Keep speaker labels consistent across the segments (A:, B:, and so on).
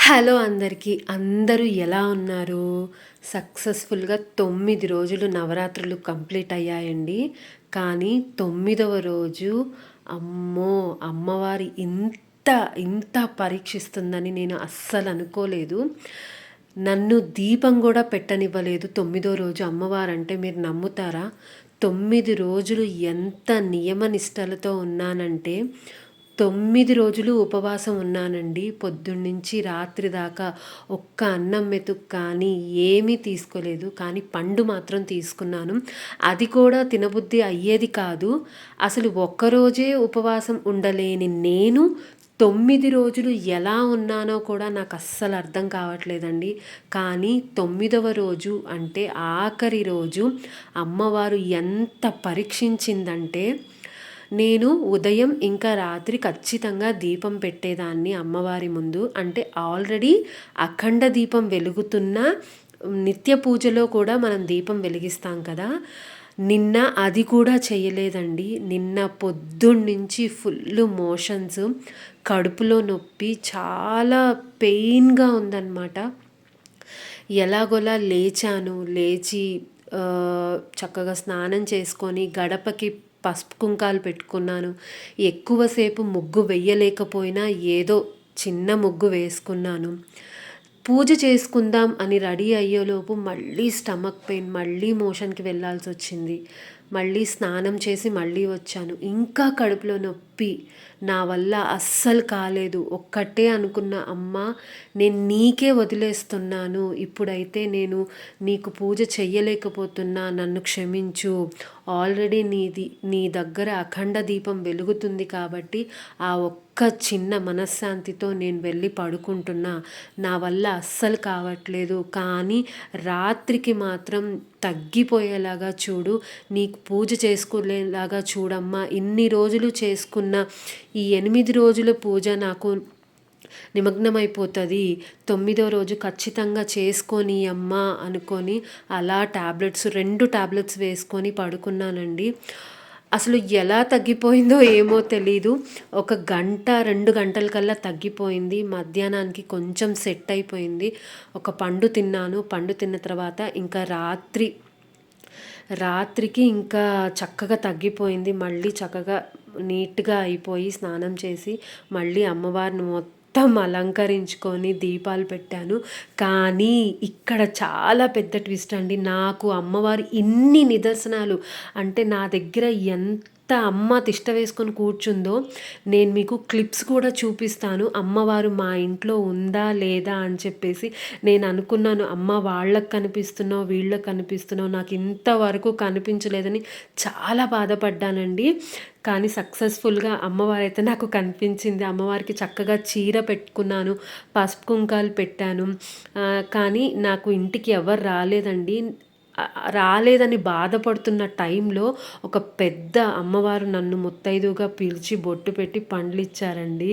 A: Hello అందరికీ. అందరూ ఎలా ఉన్నారు? సక్సెస్‌ఫుల్‌గా 9 రోజులు నవరాత్రులు కంప్లీట్ అయ్యాయండి. కానీ 9వ రోజు అమ్మో! అమ్మవారు ఇంత పరీక్షిస్తుందని నేను అస్సలు అనుకోలేదు. నన్ను దీపం గూడా పెట్టనివ్వలేదు 9వ రోజు అమ్మవారంటే. మీరు నమ్ముతారా? 9 రోజులు ఎంత నియమ నిష్టలతో ఉన్నానంటే 9 రోజులు ఉపవాసం ఉన్నానండి. పొద్దున్నుంచి రాత్రి దాకా ఒక్క అన్నం మెతుకు కానీ ఏమీ తీసుకోలేదు. కానీ పండు మాత్రం తీసుకున్నాను. అది కూడా తినబుద్ధి అయ్యేది కాదు. అసలు ఒక్కరోజే ఉపవాసం ఉండలేని నేను 9 రోజులు ఎలా ఉన్నానో కూడా నాకు అస్సలు అర్థం కావట్లేదండి. కానీ 9వ రోజు అంటే ఆఖరి రోజు అమ్మవారు ఎంత పరీక్షించిందంటే, నేను ఉదయం ఇంకా రాత్రి ఖచ్చితంగా దీపం పెట్టేదాన్ని అమ్మవారి ముందు. అంటే ఆల్రెడీ అఖండ దీపం వెలుగుతున్న నిత్య పూజలో కూడా మనం దీపం వెలిగిస్తాం కదా! నిన్న అది కూడా చేయలేదండి. నిన్న పొద్దున్నుంచి ఫుల్లు మోషన్స్, కడుపులో నొప్పి, చాలా పెయిన్‌గా ఉందన్నమాట. ఎలాగోలా లేచాను. లేచి చక్కగా స్నానం చేసుకొని గడపకి పసుపు కుంకాలు పెట్టుకున్నాను. ఎక్కువసేపు ముగ్గు వెయ్యలేకపోయినా ఏదో చిన్న ముగ్గు వేసుకున్నాను. పూజ చేసుకుందాం అని రెడీ అయ్యేలోపు మళ్ళీ స్టమక్ పెయిన్, మళ్ళీ మోషన్‌కి వెళ్ళాల్సొచ్చింది. మళ్ళీ స్నానం చేసి మళ్ళీ వచ్చాను. ఇంకా కడుపులో నొప్పి. నా వల్ల అస్సలు కాలేదు. ఒక్కటే అనుకున్న, అమ్మా నేను నీకే వదిలేస్తున్నాను. ఇప్పుడైతే నేను నీకు పూజ చెయ్యలేకపోతున్నా, నన్ను క్షమించు. ఆల్రెడీ నీ దగ్గర అఖండ దీపం వెలుగుతుంది కాబట్టి ఆ ఒక్క చిన్న మనశ్శాంతితో నేను వెళ్ళి పడుకుంటున్నా. నా వల్ల అస్సలు కావట్లేదు. కానీ రాత్రికి మాత్రం తగ్గిపోయేలాగా చూడు. నీకు పూజ చేసుకునేలాగా చూడమ్మా. ఇన్ని రోజులు చేసుకున్న ఈ 8 రోజుల పూజ నాకు నిమగ్నమైపోతుంది. 9వ రోజు ఖచ్చితంగా చేసుకొని అమ్మా అనుకొని అలా 2 టాబ్లెట్స్ వేసుకొని పడుకున్నానండి. అసలు ఎలా తగ్గిపోయిందో ఏమో తెలీదు. 1 గంట 2 గంటల కల్లా తగ్గిపోయింది. మధ్యాహ్నానికి కొంచెం సెట్ అయిపోయింది. ఒక పండు తిన్నాను. పండు తిన్న తర్వాత ఇంకా రాత్రికి ఇంకా చక్కగా తగ్గిపోయింది. మళ్ళీ చక్కగా నీట్‌గా అయిపోయి స్నానం చేసి మళ్ళీ అమ్మవారిని మొత్తం అలంకరించుకొని దీపాలు పెట్టాను. కానీ ఇక్కడ చాలా పెద్ద ట్విస్ట్ అండి. నాకు అమ్మవారు ఇన్ని నిదర్శనాలు అంటే నా దగ్గర అమ్మ తిష్ట వేసుకొని కూర్చుందో నేను మీకు క్లిప్స్ కూడా చూపిస్తాను. అమ్మవారు మా ఇంట్లో ఉందా లేదా అని చెప్పేసి. నేను అనుకున్నాను, అమ్మ వాళ్ళకి కనిపిస్తున్నావు, వీళ్ళకి కనిపిస్తున్నావు, నాకు ఇంతవరకు కనిపించలేదని చాలా బాధపడ్డానండి. కానీ సక్సెస్ఫుల్గా అమ్మవారైతే నాకు కనిపించింది. అమ్మవారికి చక్కగా చీర పెట్టుకున్నాను, పసుపు కుంకాలు పెట్టాను. కానీ నాకు ఇంటికి ఎవరు రాలేదండి. రాలేదని బాధపడుతున్న టైంలో ఒక పెద్ద అమ్మవారు నన్ను ముత్తైదువుగా పిలిచి బొట్టు పెట్టి పండ్లు ఇచ్చారండి.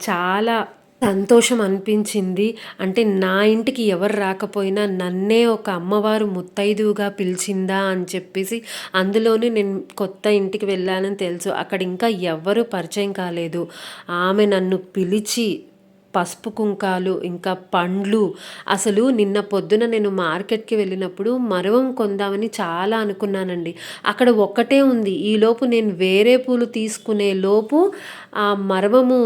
A: చాలా సంతోషం అనిపించింది. అంటే నా ఇంటికి ఎవరు రాకపోయినా నన్నే ఒక అమ్మవారు ముత్తైదువుగా పిలిచిందా అని చెప్పేసి. అందులోనే నేను కొత్త ఇంటికి వెళ్ళానని తెలుసు. అక్కడ ఇంకా ఎవ్వరూ పరిచయం కాలేదు. ఆమె నన్ను పిలిచి పసుపు కుంకాలు ఇంకా పండ్లు. అసలు నిన్న పొద్దున నేను మార్కెట్కి వెళ్ళినప్పుడు మరవం కొందామని చాలా అనుకున్నానండి. అక్కడ ఒక్కటే ఉంది. ఈలోపు నేను వేరే పూలు తీసుకునే లోపు ఆ మరవము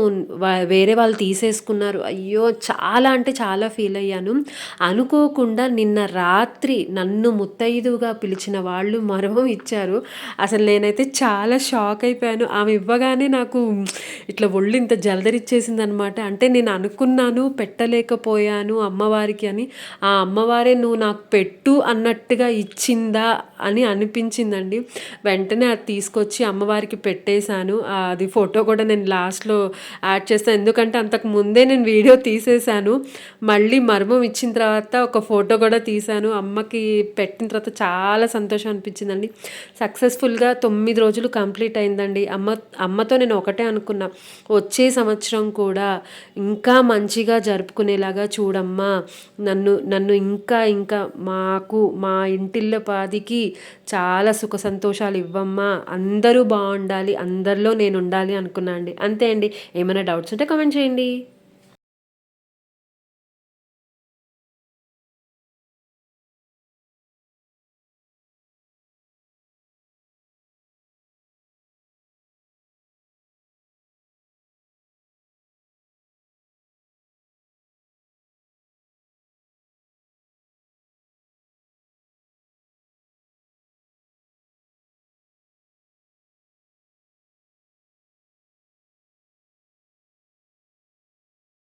A: వేరే వాళ్ళు తీసేసుకున్నారు. అయ్యో! చాలా అంటే చాలా ఫీల్ అయ్యాను. అనుకోకుండా నిన్న రాత్రి నన్ను ముత్తైదువుగా పిలిచిన వాళ్ళు మరవం ఇచ్చారు. అసలు నేనైతే చాలా షాక్ అయిపోయాను. ఆమె ఇవ్వగానే నాకు ఇట్లా ఒళ్ళు ఇంత జలదరిచ్చేసిందనమాట. అంటే నేను అనుకున్నాను పెట్టలేకపోయాను అమ్మవారికి అని. ఆ అమ్మవారే నువ్వు నాకు పెట్టు అన్నట్టుగా ఇచ్చిందా అని అనిపించిందండి. వెంటనే అది తీసుకొచ్చి అమ్మవారికి పెట్టేశాను. అది ఫోటో కూడా నేను లాస్ట్లో యాడ్ చేస్తాను. ఎందుకంటే అంతకు ముందే నేను వీడియో తీసేశాను. మళ్ళీ మర్మం ఇచ్చిన తర్వాత ఒక ఫోటో కూడా తీశాను. అమ్మకి పెట్టిన తర్వాత చాలా సంతోషం అనిపించిందండి. సక్సెస్ఫుల్గా 9 రోజులు కంప్లీట్ అయిందండి. అమ్మతో నేను ఒకటే అనుకున్నా, వచ్చే సంవత్సరం కూడా ఇంకా మంచిగా జరుపుకునేలాగా చూడమ్మా. నన్ను ఇంకా మాకు మా ఇంటిల్లపాదికి చాలా సుఖ సంతోషాలు ఇవ్వమ్మా. అందరూ బాగుండాలి, అందరిలో నేను ఉండాలి అనుకున్నా అండి. అంతే అండి. ఏమైనా డౌట్స్ ఉంటే కామెంట్ చేయండి.